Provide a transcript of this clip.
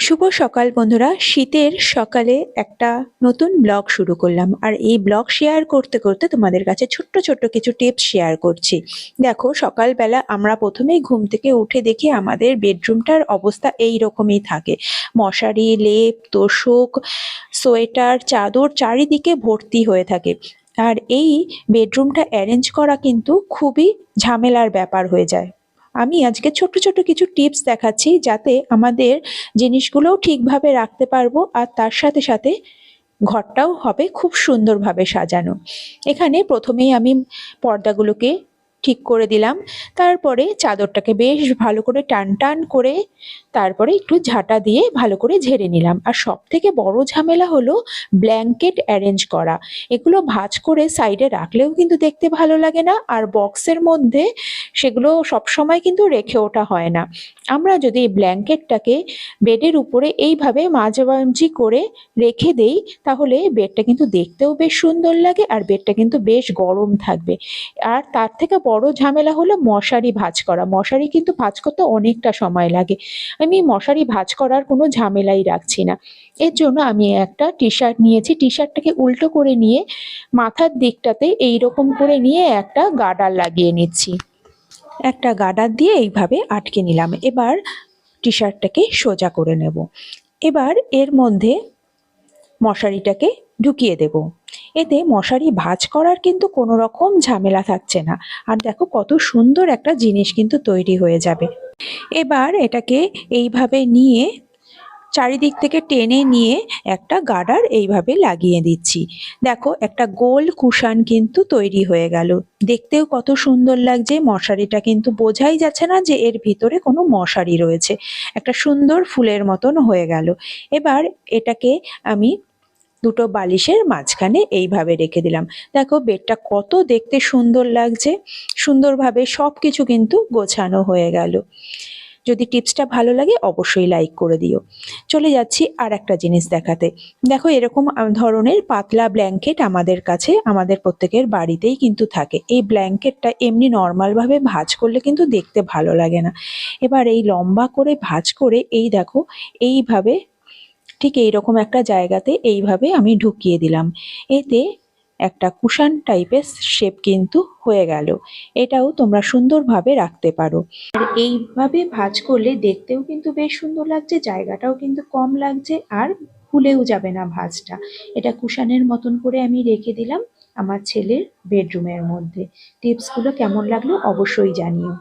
শুভ সকাল বন্ধুরা। শীতের সকালে একটা নতুন ব্লগ শুরু করলাম, আর এই ব্লগ শেয়ার করতে করতে তোমাদের কাছে ছোট্ট ছোট্ট কিছু টিপস শেয়ার করছি। দেখো, সকালবেলা আমরা প্রথমেই ঘুম থেকে উঠে দেখি আমাদের বেডরুমটার অবস্থা এই রকমই থাকে। মশারি, লেপ, তোশক, সোয়েটার, চাদর চারিদিকে ভর্তি হয়ে থাকে। আর এই বেডরুমটা অ্যারেঞ্জ করা কিন্তু খুবই ঝামেলার ব্যাপার হয়ে যায়। আমি আজকে ছোট্ট ছোট্ট কিছু টিপস দেখাচ্ছি, যাতে আমাদের জিনিসগুলোও ঠিকভাবে রাখতে পারবো, আর তার সাথে সাথে ঘরটাও হবে খুব সুন্দরভাবে সাজানো। এখানে প্রথমেই আমি পর্দাগুলোকে ঠিক করে দিলাম। তারপরে চাদরটাকে বেশ ভালো করে টান টান করে তারপরে একটু ঝাঁটা দিয়ে ভালো করে ঝেড়ে নিলাম। আর সব থেকে বড় ঝামেলা হলো ব্ল্যাঙ্কেট অ্যারেঞ্জ করা। এগুলো ভাঁজ করে সাইডে রাখলেও কিন্তু দেখতে ভালো লাগে না, আর বক্সের মধ্যে সেগুলো সবসময় কিন্তু রেখে ওঠা হয় না। আমরা যদি এই ব্ল্যাঙ্কেটটাকে বেডের উপরে এইভাবে মাঝামাঝি করে রেখে দেই, তাহলে বেডটা কিন্তু দেখতেও বেশ সুন্দর লাগে, আর বেডটা কিন্তু বেশ গরম থাকবে। আর তার থেকে বড় ঝামেলা হলো মশারি ভাঁজ করা। মশারি কিন্তু ভাঁজ করতে অনেকটা সময় লাগে। আমি মশারি ভাঁজ করার কোনো ঝামেলাই রাখছি না। এর জন্য আমি একটা টি শার্ট নিয়েছি। টি শার্টটাকে উল্টো করে নিয়ে মাথার দিকটাতে এইরকম করে নিয়ে একটা গার্ডার লাগিয়ে নিচ্ছি। একটা গার্ডার দিয়ে এইভাবে আটকে নিলাম। এবার টি শার্টটাকে সোজা করে নেব। এবার এর মধ্যে মশারিটাকে ঢুকিয়ে দেব। এতে মশারি ভাঁজ করার কিন্তু কোনো রকম ঝামেলা থাকছে না। আর দেখো, কত সুন্দর একটা জিনিস কিন্তু তৈরি হয়ে যাবে। এবার এটাকে এইভাবে নিয়ে চারিদিক থেকে টেনে নিয়ে একটা গার্ডার এইভাবে লাগিয়ে দিচ্ছি। দেখো, একটা গোল কুশান কিন্তু তৈরি হয়ে গেল। দেখতেও কত সুন্দর লাগছে। মশারিটা কিন্তু বোঝাই যাচ্ছে না যে এর ভিতরে কোনো মশারি রয়েছে। একটা সুন্দর ফুলের মতন হয়ে গেল। এবার এটাকে আমি দুটো বালিশের মাঝখানে এইভাবে রেখে দিলাম। দেখো, বেডটা কত দেখতে সুন্দর লাগছে। সুন্দরভাবে সবকিছু কিন্তু গোছানো হয়ে গেল। যদি টিপসটা ভালো লাগে অবশ্যই লাইক করে দিও। চলে যাচ্ছি আর একটা জিনিস দেখাতে। দেখো, এরকম ধরনের পাতলা ব্ল্যাঙ্কেট আমাদের কাছে, আমাদের প্রত্যেকের বাড়িতেই কিন্তু থাকে। এই ব্ল্যাঙ্কেটটা এমনি নর্মালভাবে ভাঁজ করলে কিন্তু দেখতে ভালো লাগে না। এবার এই লম্বা করে ভাঁজ করে এই দেখো, এইভাবে ঠিক এইরকম একটা জায়গাতে এইভাবে আমি ঢুকিয়ে দিলাম। এতে একটা কুশান টাইপের শেপ কিন্তু হয়ে গেল। এটাও তোমরা সুন্দরভাবে রাখতে পারো। আর এইভাবে ভাঁজ করলে দেখতেও কিন্তু বেশ সুন্দর লাগছে, জায়গাটাও কিন্তু কম লাগছে, আর খুলেও যাবে না ভাঁজটা। এটা কুশানের মতন করে আমি রেখে দিলাম আমার ছেলের বেডরুমের মধ্যে। টিপসগুলো কেমন লাগলো অবশ্যই জানিও।